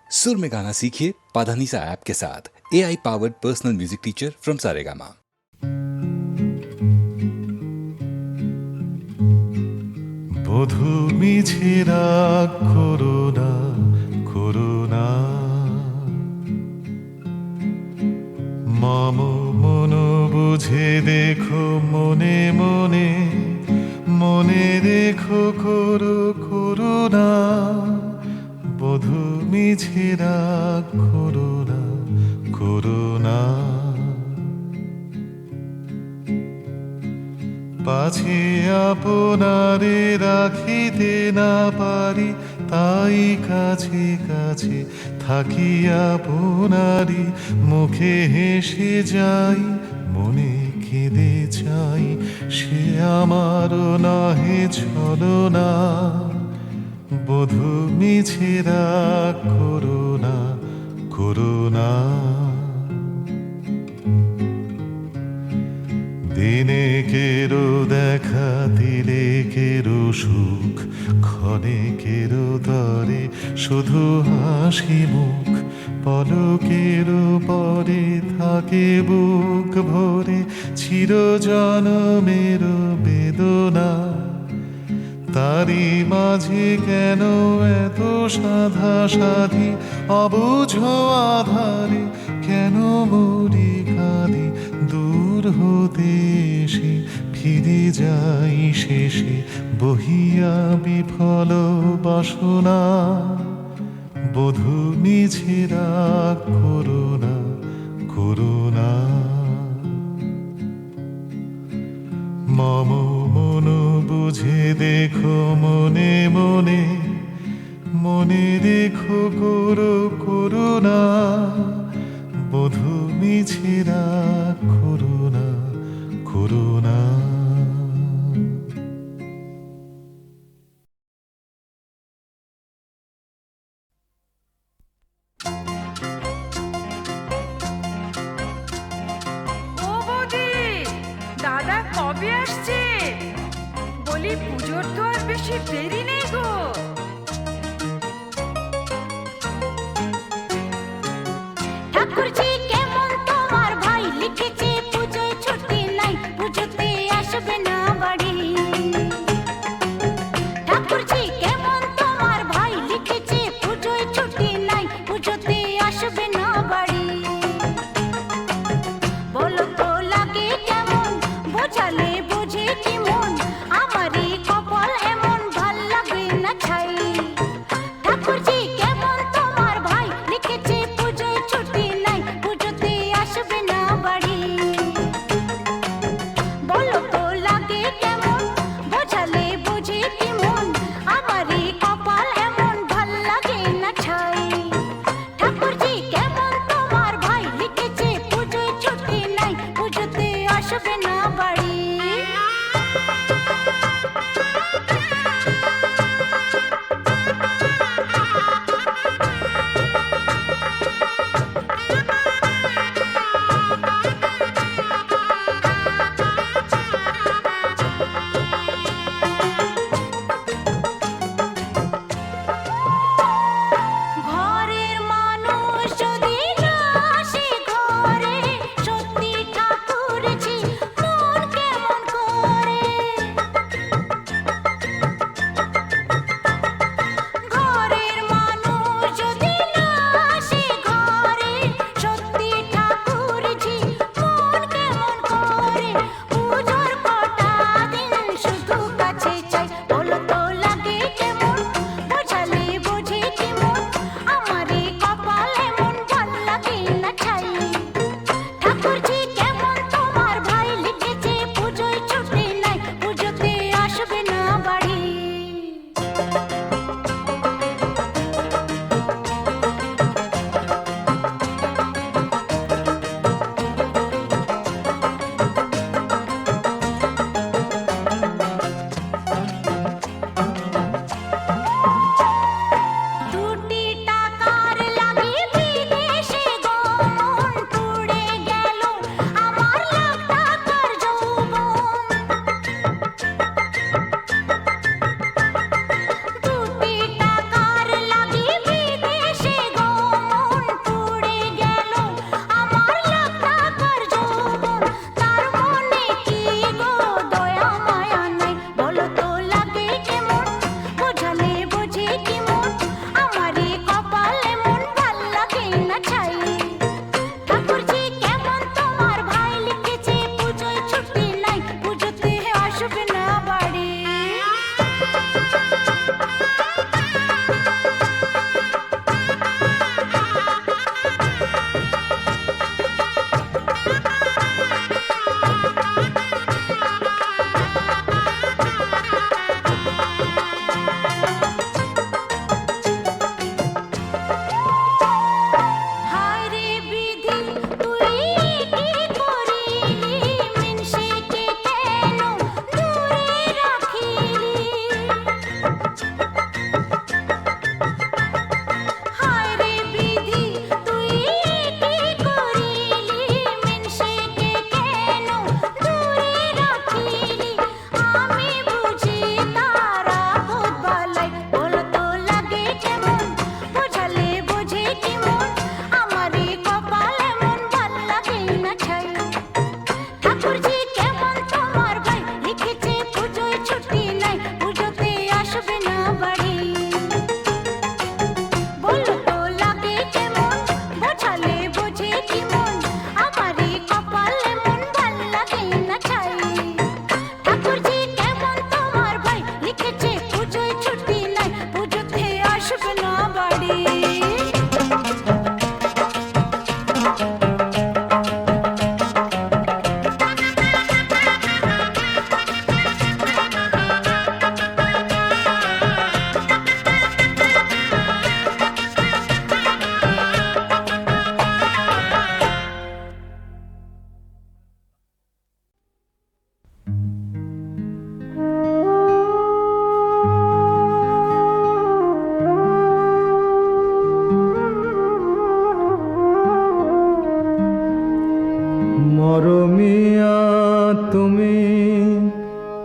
सुर में गाना सीखिए पाधानीसा ऐप के साथ। AI powered personal music teacher from Saregama. বধূ মিছে রাগ করোনা করোনা, মম মন বুঝে দেখো মনে মনে, মনে দেখো করো করোনা। বধূ মিছে রাগ করোনা করোনা, পাছে আপনারে রাখিতে না পারি, তাই কাছে কাছে থাকি আপনারি। মুখে হেসে যাই মনে কেঁদে চাই, সে আমার নাহে ছলনা। বধূ মিছে রাগ করোনা করোনা, দিনে কেরো দেখা দিলে কেরো সুখ, ক্ষণে কেরো তরে শুধু হাসি মুখ। পলকেরও পরে থাকে বুক ভরে চিরজনমের বেদনা। তারি মাঝে কেন এত সাধা সাধি, অবুঝ আধারে কেন মরি কাঁদি। দূর হতে এসে ফিরে যাই শেষে, বহিয়া বিফল বাসনা। বধূ মিছে রাগ করোনা করোনা, মম মন বুঝে দেখো মনে মনে, মনে দেখো করো করোনা। বধূ মিছে রাগ করোনা করোনা। ও বৌদি, দাদা কবে আসছে? বলি পুজোর তো আর বেশি দেরি নেই গো। ঠাকুরজি কেমন তোমার ভাই, লিখেছে পুজোয় ছুটি নাই, পুজোতে আসবে না বাড়ি। ঠাকুরজি কেমন তোমার ভাই, লিখেছে পুজোয় ছুটি নাই, পুজোতে আসবে না বাড়ি। বলো তো লাগে কেমন, বোঝালে বুঝে কি মন, আমারই কপাল এমন, ভাল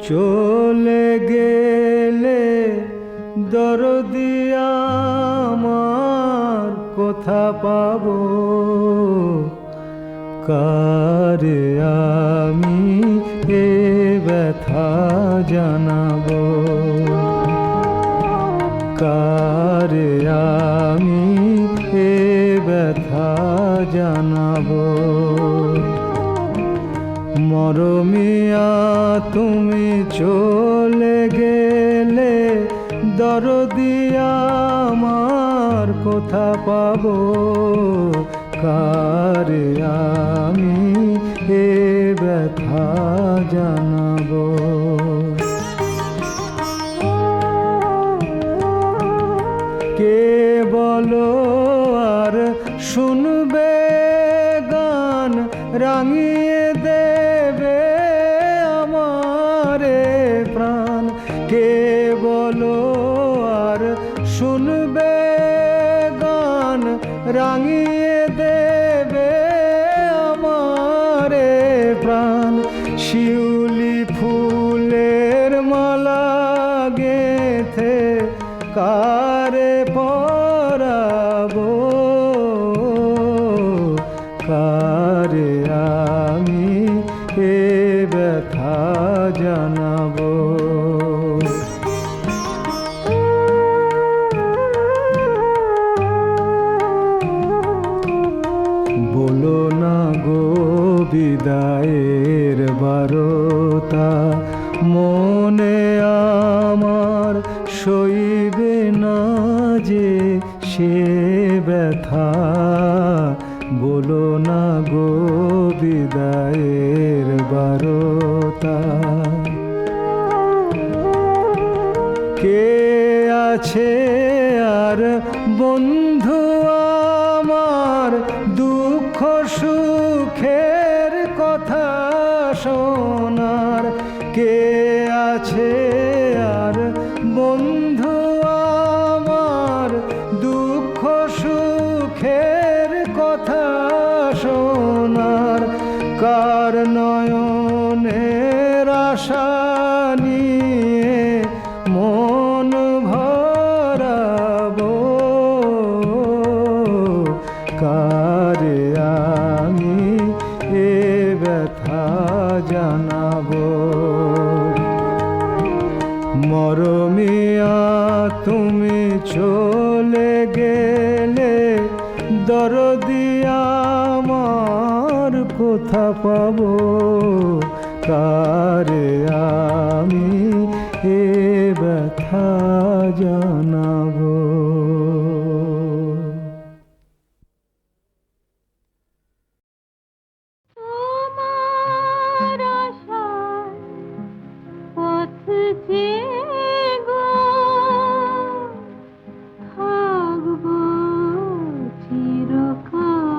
চলে গেলে দরদি আমার কোথা পাবো, কারে আমি এ ব্যথা জানাবো, কারে আমি এ ব্যথা জানাবো। মরমিয়া তুমি চলে গেলে দরদি আমার কোথা পাবো, কারে আমি এ ব্যথা জানাবো। কে বলো আর শুনবে গান রাঙিয়ে দেবে আমারে প্রাণ, কে বলো আর শুনবে গান রাঙিয়ে দেবে আমারে প্রাণ। শিউলি ফুলের মালা গেথে কারে পরাবো, কারে আমি এ ব্যথা জানাবো। বলো না গো বিদায়ের বারতা, মনে আমার সইবে না যে সে ব্যথা। বলো না গো বিদায়ের বারতা, কে আছে আর বন্ধু আমার দুঃখ সুখের কথা শোনার, কে আছে আর বন্ধু আমার দুঃখ সুখের কথা শোনার। কার নয়নের আশা নিয়ে মন ভরাবো, কারে আমি এ ব্যথা জানাবো। মরমিয়া তুমি চলে গেলে দরদি আমার কোথা পাবো, কারে আমি এ ব্যথা জানাবো। তোমার আশার পথ চেয়ে গো থাকবো চিরকাল।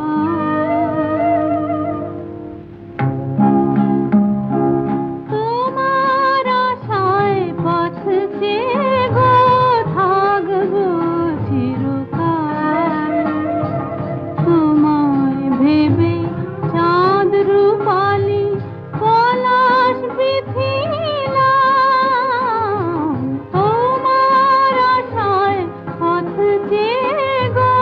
তোমার আশায় পথ চেয়ে গো থাকবো চিরকাল। তোমায় ভেবে চাঁদ রূপালি পলাশ বিছিলাম, তোমার আশায় পথ চেয়ে গো।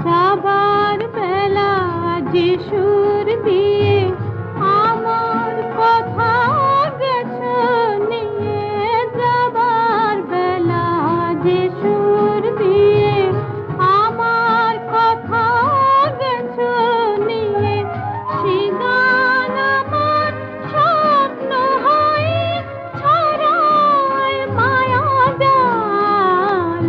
যাবার বেলা যে সুর দিয়ে আমার কথা গেছো নিয়ে, যাবার বেলা যে সুর দিয়ে আমার কথা গেছো নিয়ে, সে গান আমার স্বপ্ন হয় ছড়ায় মায়া জাল।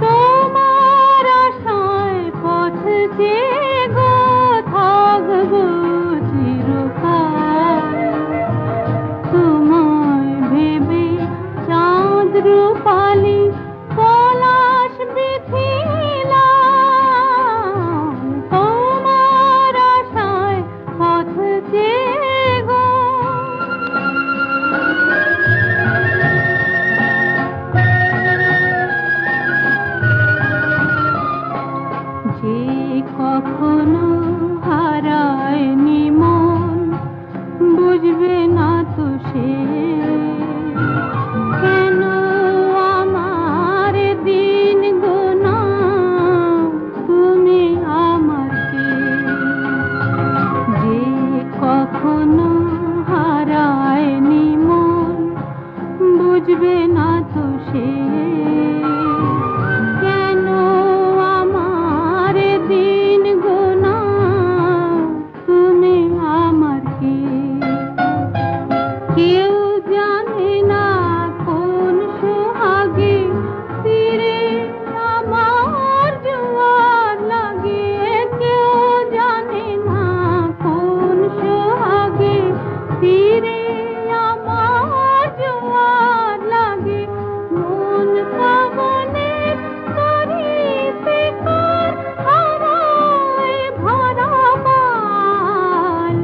তোমার আশায় পথ চেয়ে গো থাকব কখনো হারায়নি মন, বুঝবে না তো সে কেন আমার দিন গোনা, তুমি আমার কে? যে কখনো হারায়নি মন, বুঝবে না তো সে কেন আমার দিন গোনা, তুমি আমার কে? কেউ জানে না কোন সোহাগে তীরে আমার জোয়ার লাগে, কেউ জানে না কোন সোহাগে তীরে আমার জোয়ার লাগে। মন পাবনের তরি শিকর হারায় ভরা পাল,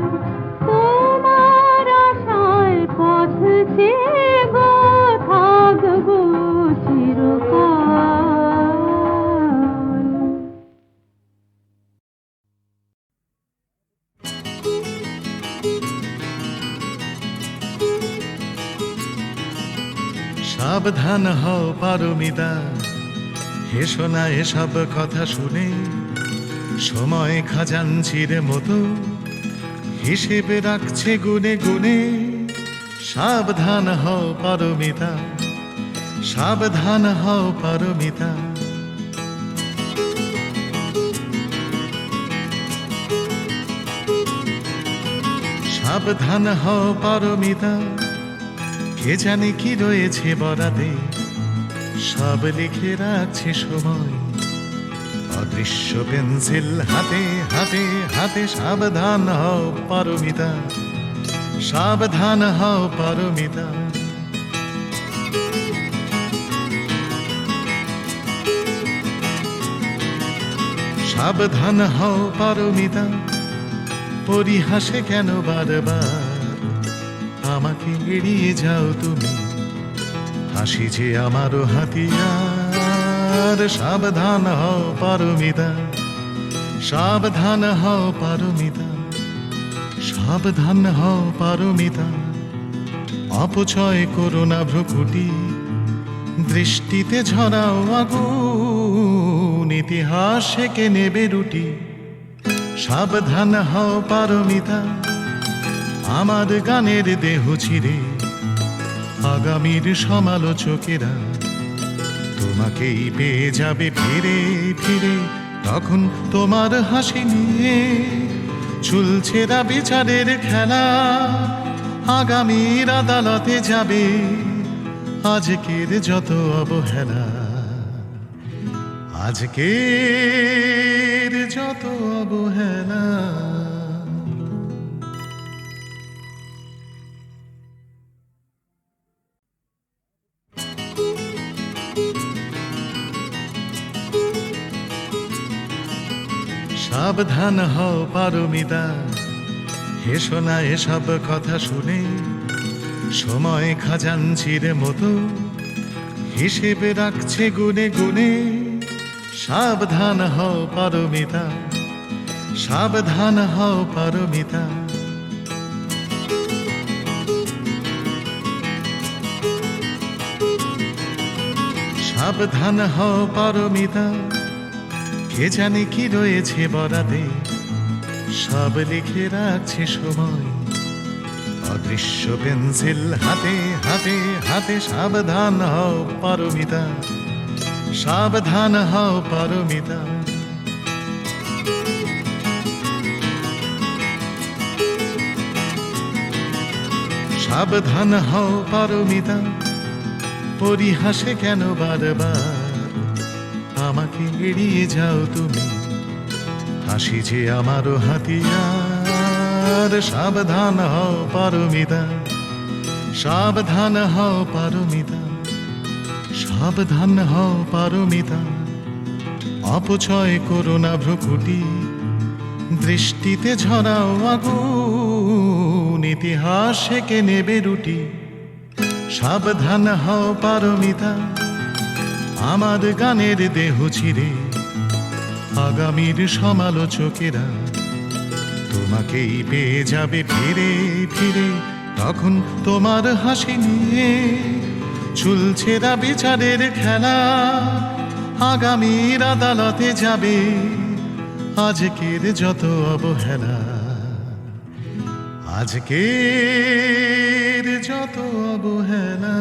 তোমার আশায় পথ চেয়ে গো থাকবো চিরকাল। সাবধান হও পারমিতা, হেসো না এসব কথা শুনে, সময় খাজাঞ্চির মতো হিসেবে রাখছে গুনে গুনে। সাবধান হও পারমিতা, সাবধান হও পারমিতা। সাবধান হও পারমিতা, কে জানে কি রয়েছে বরাতে, সব লিখে রাখছে সময় অদৃশ্য পেন্সিল হাতে হাতে হাতে। সাবধান হও পারমিতা, সাবধান হও পারমিতা। সাবধান হও পারমিতা, পরিহাসে কেন বারবার আমাকে এড়িয়ে যাও তুমি, হাসি যে আমারও হাতিয়ার। সাবধান হও পারমিতা, সাবধান হও পারমিতা, সাবধান হও পারমিতা। অপচয় করো না ভ্রুকুটি, দৃষ্টিতে ঝরাও আগুন, ইতিহাস সেকে নেবে রুটি। সাবধান হও পারমিতা, আমার গানের দেহ ছিঁড়ে আগামীর সমালোচকেরা তোমাকেই পেয়ে যাবে ফিরে ফিরে। তখন তোমার হাসি নিয়ে চুলছেরা বিচারের খেলা, আগামীর আদালতে যাবে আজকের যত অবহেলা, আজকের যত অবহেলা। সাবধান হও পারমিতা, হেসো না এসব কথা শুনে, সময় খাজাঞ্চির মতো হিসেবে রাখছে গুনে গুনে। সাবধান হও পারমিতা, সাবধান হও পারমিতা। সাবধান হও পারমিতা, কে জানে কি রয়েছে বরাতে, সব লিখে রাখছে সময় অদৃশ্য পেন্সিল হাতে হাতে হাতে। সাবধান হও পারমিতা, সাবধান হও পারমিতা। সাবধান হও পারমিতা, পরিহাসে কেন বারবার আমাকে এড়িয়ে যাও তুমি, হাসি যে আমারও হাতিয়ার। সাবধান হও পারমিতা, সাবধান হও পারমিতা, সাবধান হও পারমিতা। অপচয় করো না ভ্রুকুটি, দৃষ্টিতে ঝরাও আগুন, ইতিহাস সেকে নেবে রুটি। সাবধান হও পারমিতা, আমার গানের দেহ ছিঁড়ে আগামীর সমালোচকেরা তোমাকেই পেয়ে যাবে ফিরে ফিরে, তখন তোমার হাসি নিয়ে চুলছেরা বিচারের খেলা। আগামীর আদালতে যাবে আজকের যত অবহেলা, আজকের যত অবহেলা।